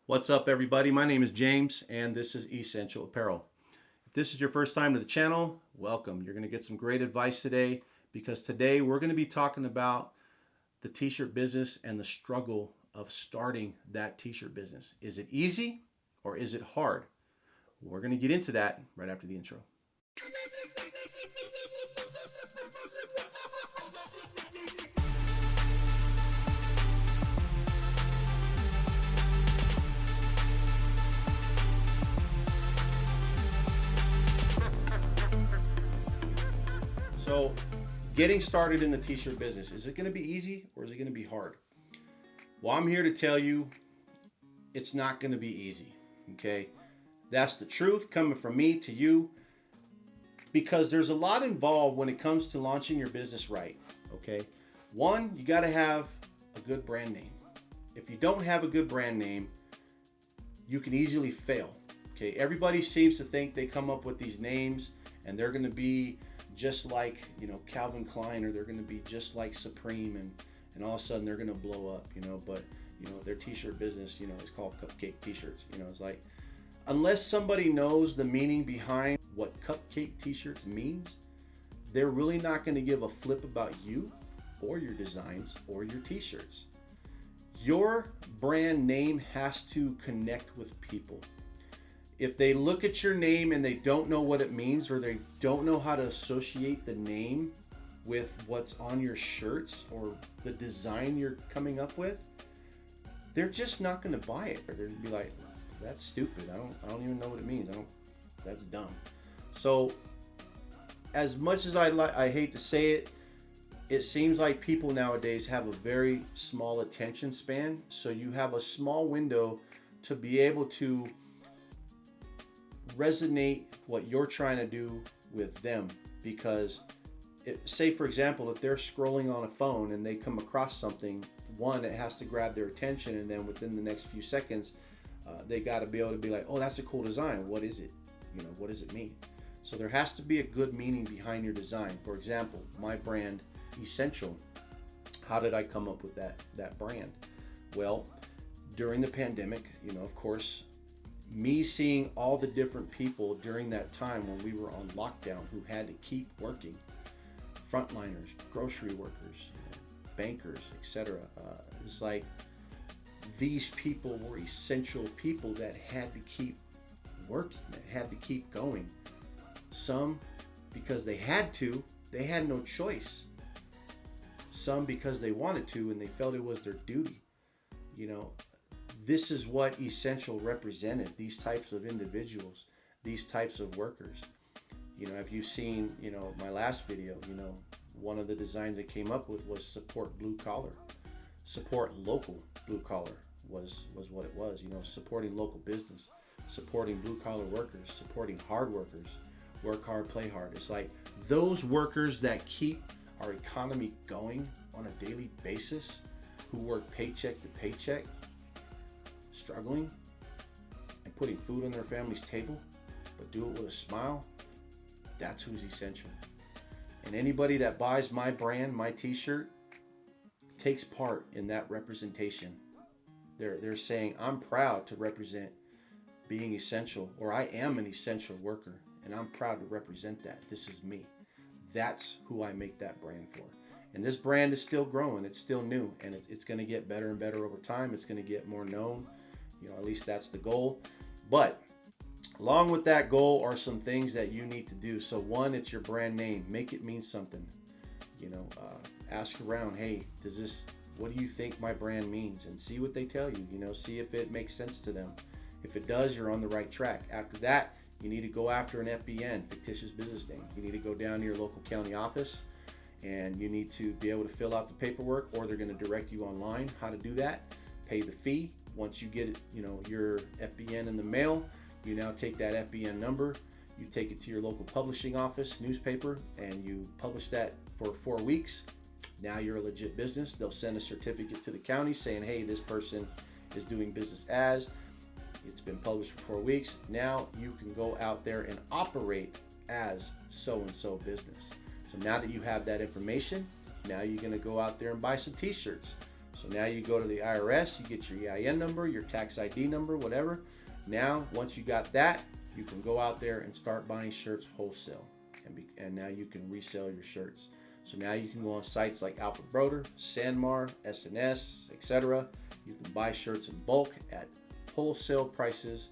What's up, everybody? My name is James and this is Essential Apparel. If this is your first time to the channel, welcome. You're going to get some great advice today because today we're going to be talking about the t-shirt business and the struggle of starting that t-shirt business. Is it easy or is it hard? We're going to get into that right after the intro. So, getting started in the t-shirt business, is it going to be easy or is it going to be hard? Well, I'm here to tell you it's not going to be easy, okay? That's the truth coming from me to you because there's a lot involved when it comes to launching your business right, okay? One, you got to have a good brand name. If you don't have a good brand name, you can easily fail, okay? Everybody seems to think they come up with these names and they're going to be just like, Calvin Klein, or they're going to be just like Supreme, and all of a sudden they're going to blow up, but their t-shirt business, is called Cupcake t-shirts. It's like, unless somebody knows the meaning behind what Cupcake t-shirts means, they're really not going to give a flip about you or your designs or your t-shirts. Your brand name has to connect with people. If they look at your name and they don't know what it means, or they don't know how to associate the name with what's on your shirts or the design you're coming up with, they're just not going to buy it. Or they're going to be like, that's stupid. I don't even know what it means. That's dumb. So as much as I hate to say it, it seems like people nowadays have a very small attention span. So you have a small window to be able to resonate what you're trying to do with them, because say for example, if they're scrolling on a phone and they come across something, one, it has to grab their attention, and then within the next few seconds they got to be able to be like, oh, that's a cool design, what is it, what does it mean? So there has to be a good meaning behind your design. For example, my brand Essential, how did I come up with that brand? Well, during the pandemic, of course, me seeing all the different people during that time when we were on lockdown who had to keep working, frontliners, grocery workers, bankers, etc. It's like these people were essential people that had to keep working, that had to keep going. Some because they had to, they had no choice. Some because they wanted to and they felt it was their duty. This is what Essential represented, these types of individuals, these types of workers. If you've seen, my last video, one of the designs I came up with was support blue collar. Support local blue collar was what it was, supporting local business, supporting blue collar workers, supporting hard workers, work hard, play hard. It's like those workers that keep our economy going on a daily basis, who work paycheck to paycheck, struggling and putting food on their family's table, but do it with a smile. That's who's essential. And anybody that buys my brand, my t-shirt, takes part in that representation. They're saying, I'm proud to represent being essential, or I am an essential worker, and I'm proud to represent that. This is me. That's who I make that brand for. And this brand is still growing. It's still new, and it's going to get better and better over time. It's going to get more known. At least that's the goal. But along with that goal are some things that you need to do. So one, it's your brand name. Make it mean something. Ask around, hey, what do you think my brand means? And see what they tell you. See if it makes sense to them. If it does, you're on the right track. After that, you need to go after an FBN, fictitious business name. You need to go down to your local county office, and you need to be able to fill out the paperwork, or they're going to direct you online how to do that. Pay the fee. Once you get your FBN in the mail, you now take that FBN number, you take it to your local publishing office, newspaper, and you publish that for 4 weeks. Now you're a legit business. They'll send a certificate to the county saying, hey, this person is doing business as. It's been published for 4 weeks. Now you can go out there and operate as so-and-so business. So now that you have that information, now you're going to go out there and buy some t-shirts. So now you go to the IRS, you get your EIN number, your tax ID number, whatever. Now, once you got that, you can go out there and start buying shirts wholesale. And now you can resell your shirts. So now you can go on sites like Alpha Broder, Sanmar, SNS, etc. You can buy shirts in bulk at wholesale prices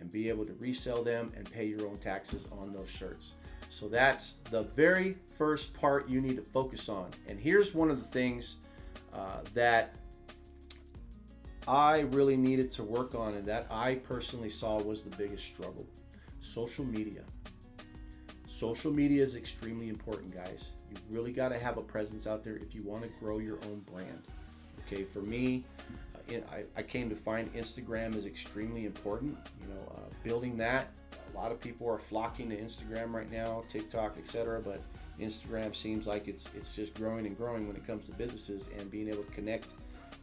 and be able to resell them and pay your own taxes on those shirts. So that's the very first part you need to focus on. And here's one of the things that I really needed to work on, and that I personally saw was the biggest struggle. Social media. Social media is extremely important, guys. You really got to have a presence out there if you want to grow your own brand. Okay, for me, I came to find Instagram is extremely important. Building that. A lot of people are flocking to Instagram right now, TikTok, etc. But Instagram seems like it's just growing and growing when it comes to businesses and being able to connect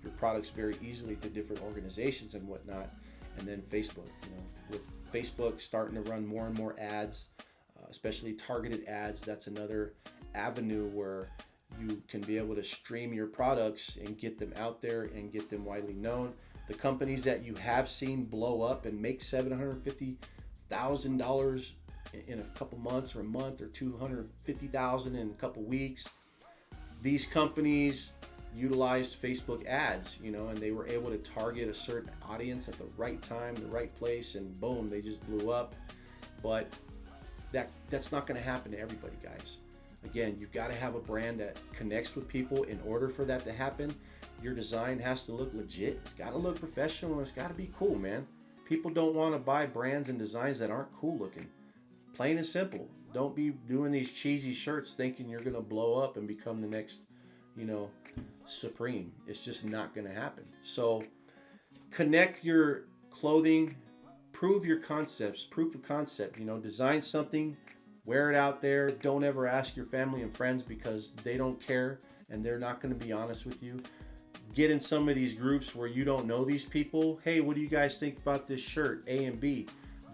your products very easily to different organizations and whatnot. And then Facebook. With Facebook starting to run more and more ads, especially targeted ads, that's another avenue where you can be able to stream your products and get them out there and get them widely known. The companies that you have seen blow up and make $750,000 in a couple months or a month, or $250,000 in a couple weeks, these companies utilized Facebook ads, and they were able to target a certain audience at the right time, the right place, and boom, they just blew up. But that's not going to happen to everybody, guys. Again, you've got to have a brand that connects with people. In order for that to happen, your design has to look legit. It's got to look professional, and it's got to be cool, man. People don't want to buy brands and designs that aren't cool looking. Plain and simple. Don't be doing these cheesy shirts thinking you're going to blow up and become the next, Supreme. It's just not going to happen. So connect your clothing, prove your concepts, proof of concept, design something, wear it out there. Don't ever ask your family and friends because they don't care and they're not going to be honest with you. Get in some of these groups where you don't know these people. Hey, what do you guys think about this shirt, A and B?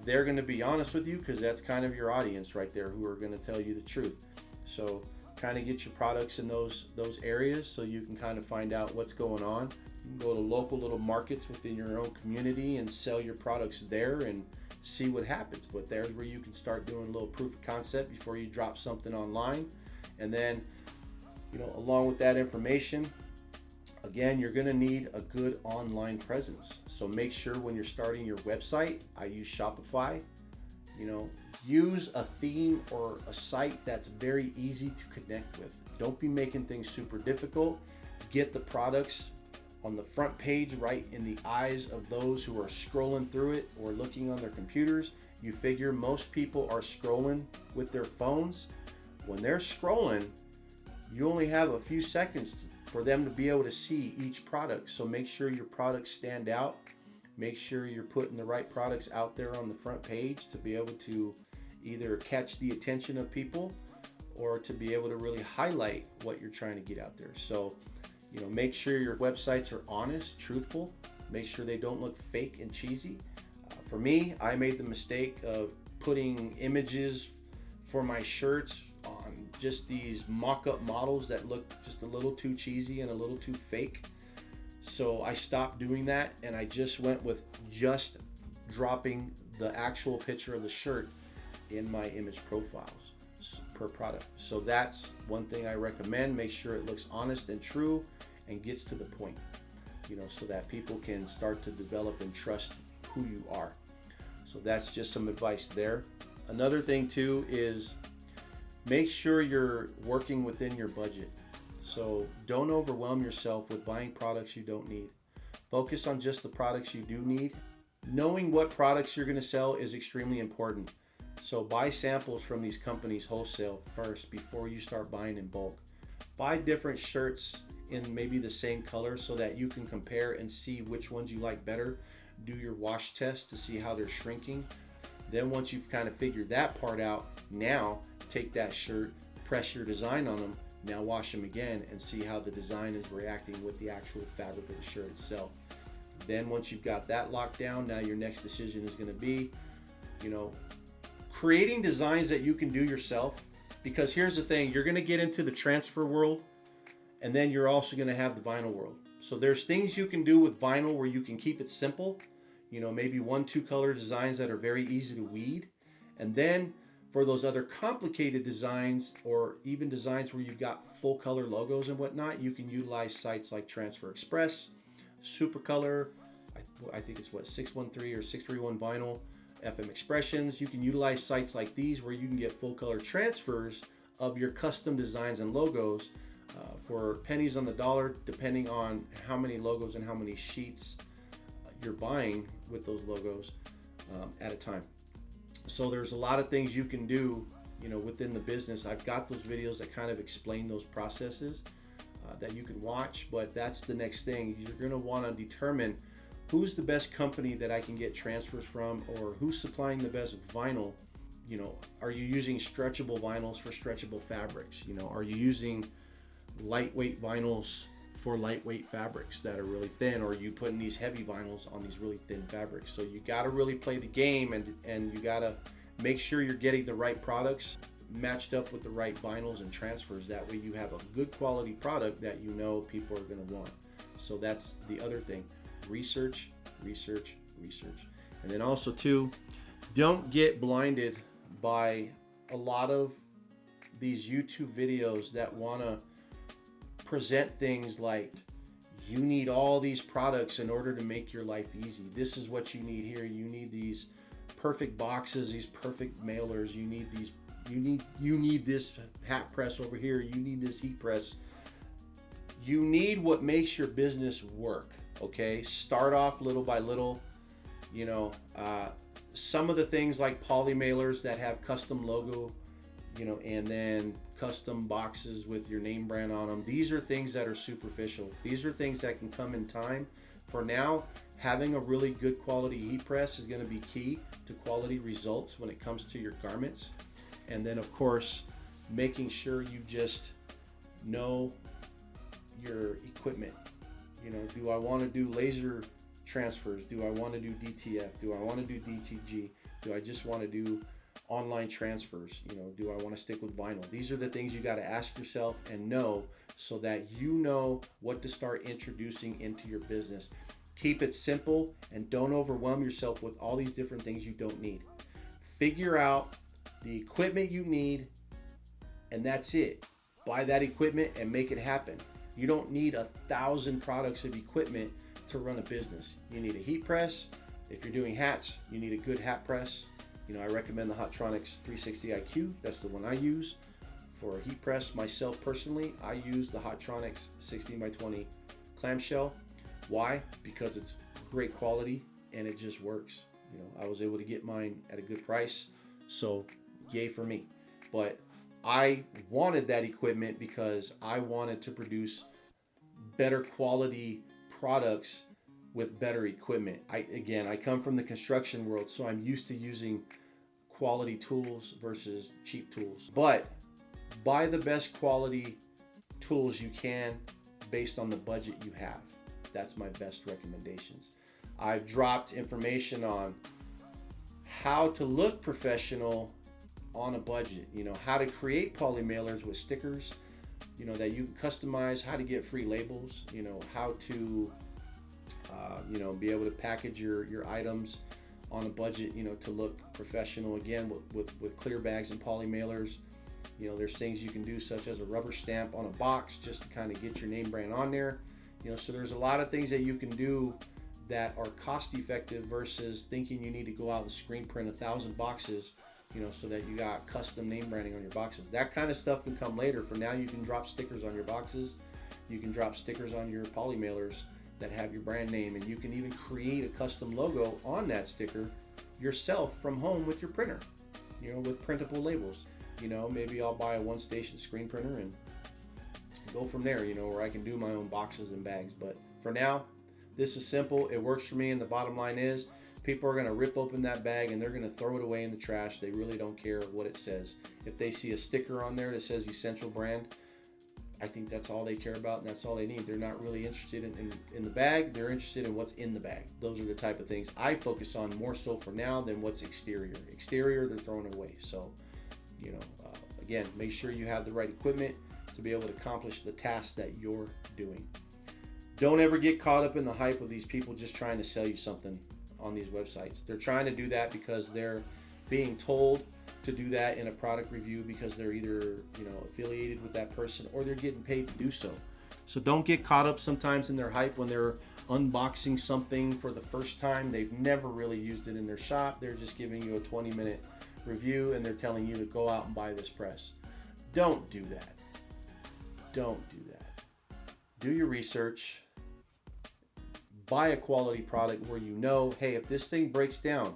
They're going to be honest with you because that's kind of your audience right there who are going to tell you the truth. So kind of get your products in those areas so you can kind of find out what's going on. You can go to local little markets within your own community and sell your products there and see what happens. But there's where you can start doing a little proof of concept before you drop something online. And then, along with that information, again, you're going to need a good online presence. So make sure when you're starting your website, I use Shopify, use a theme or a site that's very easy to connect with. Don't be making things super difficult. Get the products on the front page right in the eyes of those who are scrolling through it or looking on their computers. You figure most people are scrolling with their phones. When they're scrolling, you only have a few seconds for them to be able to see each product. So make sure your products stand out. Make sure you're putting the right products out there on the front page to be able to either catch the attention of people or to be able to really highlight what you're trying to get out there. So, make sure your websites are honest, truthful. Make sure they don't look fake and cheesy. For me, I made the mistake of putting images for my shirts on just these mock-up models that look just a little too cheesy and a little too fake. So I stopped doing that and I just went with just dropping the actual picture of the shirt in my image profiles per product. So that's one thing I recommend. Make sure it looks honest and true and gets to the point, so that people can start to develop and trust who you are. So that's just some advice there. Another thing too is make sure you're working within your budget. So don't overwhelm yourself with buying products you don't need. Focus on just the products you do need. Knowing what products you're going to sell is extremely important. So buy samples from these companies wholesale first before you start buying in bulk. Buy different shirts in maybe the same color so that you can compare and see which ones you like better. Do your wash test to see how they're shrinking. Then once you've kind of figured that part out, now take that shirt, press your design on them, now wash them again and see how the design is reacting with the actual fabric of the shirt itself. Then once you've got that locked down, now your next decision is going to be, creating designs that you can do yourself. Because here's the thing, you're going to get into the transfer world and then you're also going to have the vinyl world. So there's things you can do with vinyl where you can keep it simple, you know, maybe 1-2 color designs that are very easy to weed. And then for those other complicated designs, or even designs where you've got full color logos and whatnot, you can utilize sites like Transfer Express, Supercolor, I think it's what, 613 or 631 vinyl, FM Expressions. You can utilize sites like these where you can get full color transfers of your custom designs and logos for pennies on the dollar, depending on how many logos and how many sheets you're buying with those logos at a time. So there's a lot of things you can do, you know, within the business. I've got those videos that kind of explain those processes that you can watch, but that's the next thing. You're going to want to determine who's the best company that I can get transfers from, or who's supplying the best vinyl. You know, are you using stretchable vinyls for stretchable fabrics? You know, are you using lightweight vinyls for lightweight fabrics that are really thin, or are you putting these heavy vinyls on these really thin fabrics? So you got to really play the game, and you got to make sure you're getting the right products matched up with the right vinyls and transfers. That way you have a good quality product that you know people are going to want. So that's the other thing. Research, research, research. And then also too, don't get blinded by a lot of these YouTube videos that want to present things like, you need all these products in order to make your life easy. This is what you need here. You need these perfect boxes, these perfect mailers. You need these, you need this hat press over here. You need this heat press. You need what makes your business work. Okay, start off little by little. You know, some of the things like poly mailers that have custom logo, you know, and then custom boxes with your name brand on them. These are things that are superficial. These are things that can come in time. For now, having a really good quality heat press is going to be key to quality results when it comes to your garments. And then of course, making sure you just know your equipment. You know, do I want to do laser transfers? Do I want to do DTF? Do I want to do DTG? Do I just want to do online transfers? You know, do I want to stick with vinyl? These are the things you got to ask yourself and know, so that you know what to start introducing into your business. Keep it simple and don't overwhelm yourself with all these different things you don't need. Figure out the equipment you need, and that's it. Buy that equipment and make it happen. You don't need 1,000 products of equipment to run a business. You need a heat press. If you're doing hats, you need a good hat press. You know, I recommend the Hotronix 360 IQ. That's the one I use for a heat press. Myself personally, I use the Hotronix 16x20 clamshell. Why? Because it's great quality and it just works. You know, I was able to get mine at a good price, so yay for me. But I wanted that equipment because I wanted to produce better quality products with better equipment. I come from the construction world, so I'm used to using quality tools versus cheap tools. But buy the best quality tools you can based on the budget you have. That's my best recommendations. I've dropped information on how to look professional on a budget, you know, how to create poly mailers with stickers, you know, that you can customize, how to get free labels, you know, how to you know, be able to package your items on a budget, you know, to look professional. Again, with clear bags and poly mailers, you know, there's things you can do, such as a rubber stamp on a box, just to kind of get your name brand on there. You know, so there's a lot of things that you can do that are cost effective versus thinking you need to go out and screen print 1,000 boxes, you know, so that you got custom name branding on your boxes. That kind of stuff can come later. For now, you can drop stickers on your boxes. You can drop stickers on your poly mailers that have your brand name, and you can even create a custom logo on that sticker yourself from home with your printer, you know, with printable labels. You know, maybe I'll buy a one-station screen printer and go from there, you know, where I can do my own boxes and bags. But for now, this is simple. It works for me, and the bottom line is people are going to rip open that bag and they're going to throw it away in the trash. They really don't care what it says. If they see a sticker on there that says ESENTL brand, I think that's all they care about, and that's all they need. They're not really interested in the bag. They're interested in what's in the bag. Those are the type of things I focus on more so for now than what's exterior. Exterior, they're throwing it away. So, you know, again, make sure you have the right equipment to be able to accomplish the task that you're doing. Don't ever get caught up in the hype of these people just trying to sell you something on these websites. They're trying to do that because they're being told to do that in a product review because they're either, you know, affiliated with that person or they're getting paid to do so. So don't get caught up sometimes in their hype when they're unboxing something for the first time. They've never really used it in their shop. They're just giving you a 20-minute review and they're telling you to go out and buy this press. Don't do that. Don't do that. Do your research. Buy a quality product where you know, hey, if this thing breaks down,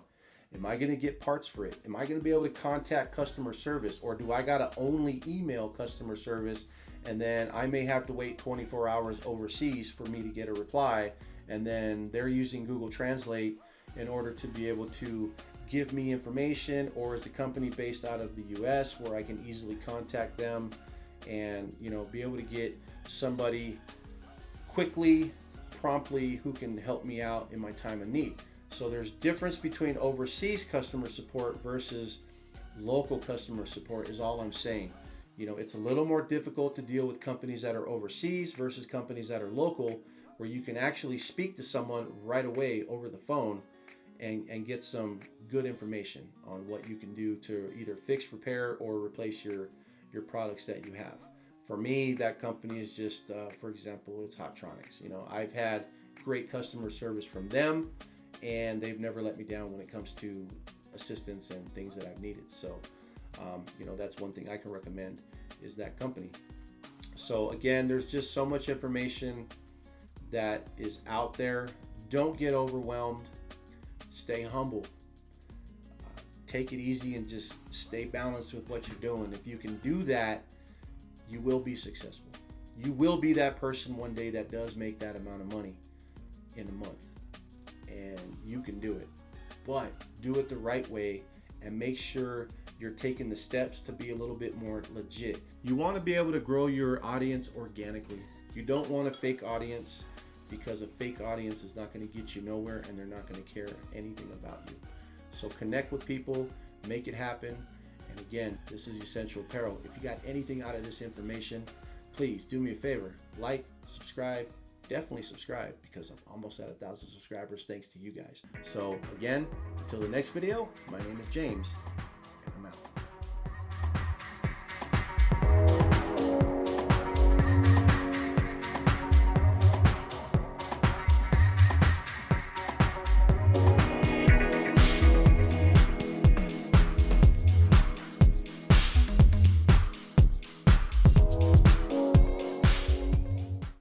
am I going to get parts for it? Am I going to be able to contact customer service, or do I got to only email customer service and then I may have to wait 24 hours overseas for me to get a reply, and then they're using Google Translate in order to be able to give me information? Or is the company based out of the US where I can easily contact them and, you know, be able to get somebody quickly, promptly, who can help me out in my time of need? So there's difference between overseas customer support versus local customer support is all I'm saying. You know, it's a little more difficult to deal with companies that are overseas versus companies that are local, where you can actually speak to someone right away over the phone and get some good information on what you can do to either fix, repair, or replace your products that you have. For me, that company is just, for example, it's Hottronics. You know, I've had great customer service from them, and they've never let me down when it comes to assistance and things that I've needed. So, you know, that's one thing I can recommend is that company. So again, there's just so much information that is out there. Don't get overwhelmed. Stay humble. Take it easy and just stay balanced with what you're doing. If you can do that, you will be successful. You will be that person one day that does make that amount of money in a month, and you can do it. But do it the right way and make sure you're taking the steps to be a little bit more legit. You want to be able to grow your audience organically. You don't want a fake audience, because a fake audience is not going to get you nowhere and they're not going to care anything about you. So connect with people, make it happen. And again, this is Essential Apparel. If you got anything out of this information, please do me a favor, like, subscribe, definitely subscribe, because I'm almost at 1,000 subscribers thanks to you guys. So again, until the next video, my name is James.